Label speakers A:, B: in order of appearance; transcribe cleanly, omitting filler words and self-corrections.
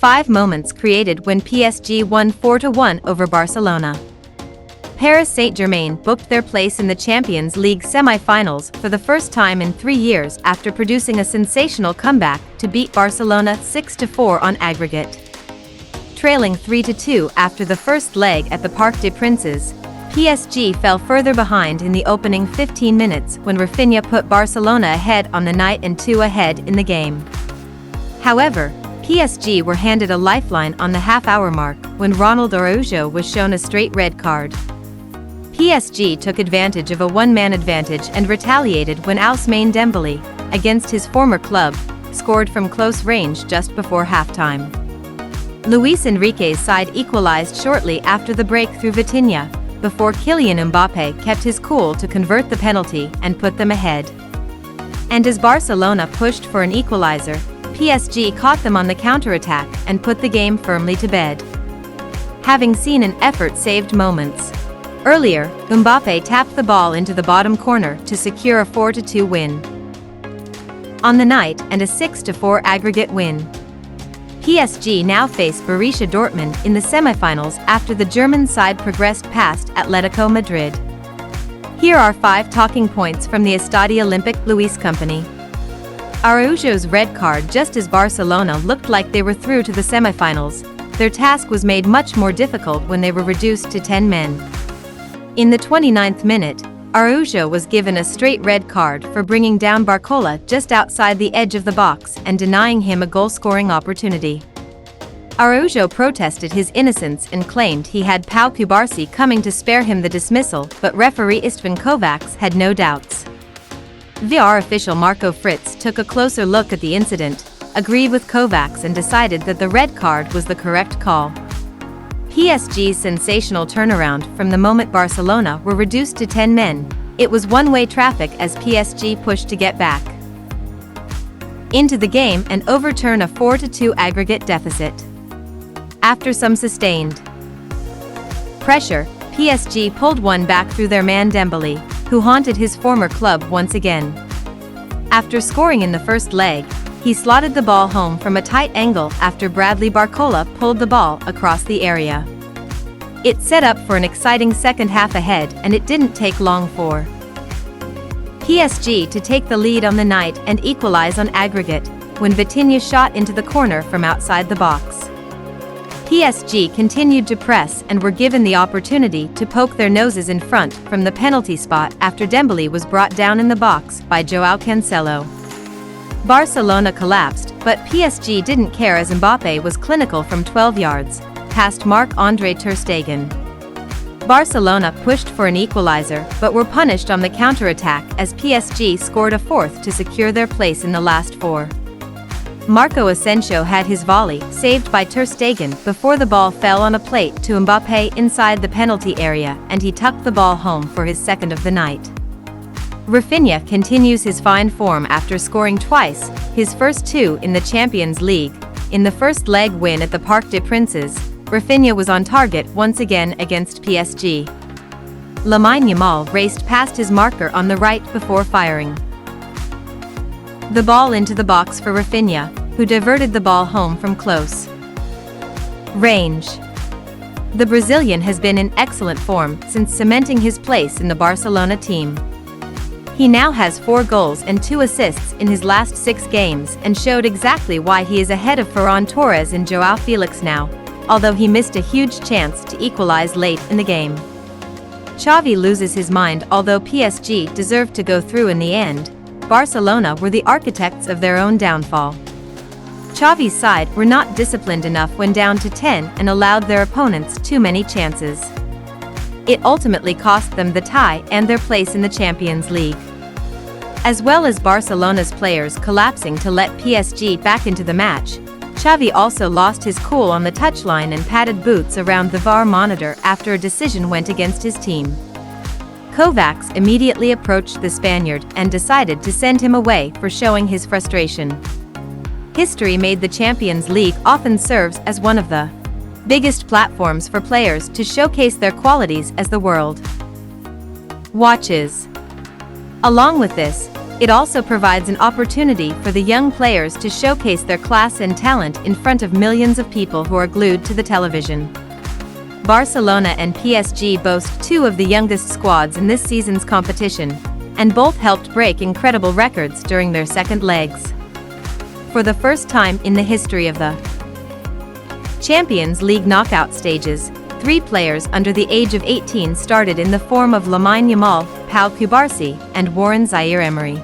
A: 5 moments created when PSG won 4-1 over Barcelona. Paris Saint-Germain booked their place in the Champions League semi-finals for the first time in 3 years after producing a sensational comeback to beat Barcelona 6-4 on aggregate. Trailing 3-2 after the first leg at the Parc des Princes, PSG fell further behind in the opening 15 minutes when Rafinha put Barcelona ahead on the night and 2 ahead in the game. However, PSG were handed a lifeline on the half-hour mark when Ronald Araujo was shown a straight red card. PSG took advantage of a one-man advantage and retaliated when Ousmane Dembélé, against his former club, scored from close range just before halftime. Luis Enrique's side equalized shortly after the break through Vitinha, before Kylian Mbappé kept his cool to convert the penalty and put them ahead. And as Barcelona pushed for an equalizer, PSG caught them on the counter-attack and put the game firmly to bed. Having seen an effort-saved moments earlier, Mbappé tapped the ball into the bottom corner to secure a 4-2 win on the night and a 6-4 aggregate win. PSG now face Borussia Dortmund in the semifinals after the German side progressed past Atletico Madrid. Here are 5 talking points from the Estadio Olympic Luis company. Araujo's red card. Just as Barcelona looked like they were through to the semifinals, their task was made much more difficult when they were reduced to 10 men. In the 29th minute, Araujo was given a straight red card for bringing down Barcola just outside the edge of the box and denying him a goal-scoring opportunity. Araujo protested his innocence and claimed he had Pau Cubarsí coming to spare him the dismissal, but referee Istvan Kovacs had no doubts. VAR official Marco Fritz took a closer look at the incident, agreed with Kovacs and decided that the red card was the correct call. PSG's sensational turnaround from the moment Barcelona were reduced to 10 men, it was one-way traffic as PSG pushed to get back into the game and overturn a 4-2 aggregate deficit. After some sustained pressure, PSG pulled one back through their man Dembélé, who haunted his former club once again. After scoring in the first leg, he slotted the ball home from a tight angle after Bradley Barcola pulled the ball across the area. It set up for an exciting second half ahead, and it didn't take long for PSG to take the lead on the night and equalize on aggregate, when Vitinha shot into the corner from outside the box. PSG continued to press and were given the opportunity to poke their noses in front from the penalty spot after Dembélé was brought down in the box by João Cancelo. Barcelona collapsed, but PSG didn't care as Mbappé was clinical from 12 yards, past Marc-André ter Stegen. Barcelona pushed for an equalizer but were punished on the counter-attack as PSG scored a fourth to secure their place in the last 4. Marco Asensio had his volley saved by ter Stegen before the ball fell on a plate to Mbappé inside the penalty area, and he tucked the ball home for his second of the night. Rafinha continues his fine form after scoring twice, his first 2 in the Champions League. In the first leg win at the Parc des Princes, Rafinha was on target once again against PSG. Lamine Yamal raced past his marker on the right before firing the ball into the box for Rafinha, who diverted the ball home from close range. The Brazilian has been in excellent form since cementing his place in the Barcelona team. He now has 4 goals and 2 assists in his last 6 games and showed exactly why he is ahead of Ferran Torres and João Felix now, although he missed a huge chance to equalize late in the game. Xavi loses his mind. Although PSG deserved to go through in the end, Barcelona were the architects of their own downfall. Xavi's side were not disciplined enough when down to 10 and allowed their opponents too many chances. It ultimately cost them the tie and their place in the Champions League. As well as Barcelona's players collapsing to let PSG back into the match, Xavi also lost his cool on the touchline and patted boots around the VAR monitor after a decision went against his team. Kovacs immediately approached the Spaniard and decided to send him away for showing his frustration. History made the Champions League often serves as one of the biggest platforms for players to showcase their qualities as the world watches. Along with this, It also provides an opportunity for the young players to showcase their class and talent in front of millions of people who are glued to the television. Barcelona and PSG boast two of the youngest squads in this season's competition, and both helped break incredible records during their second legs. For the first time in the history of the Champions League knockout stages, 3 players under the age of 18 started in the form of Lamine Yamal, Pau Cubarsí, and Warren Zaire Emery.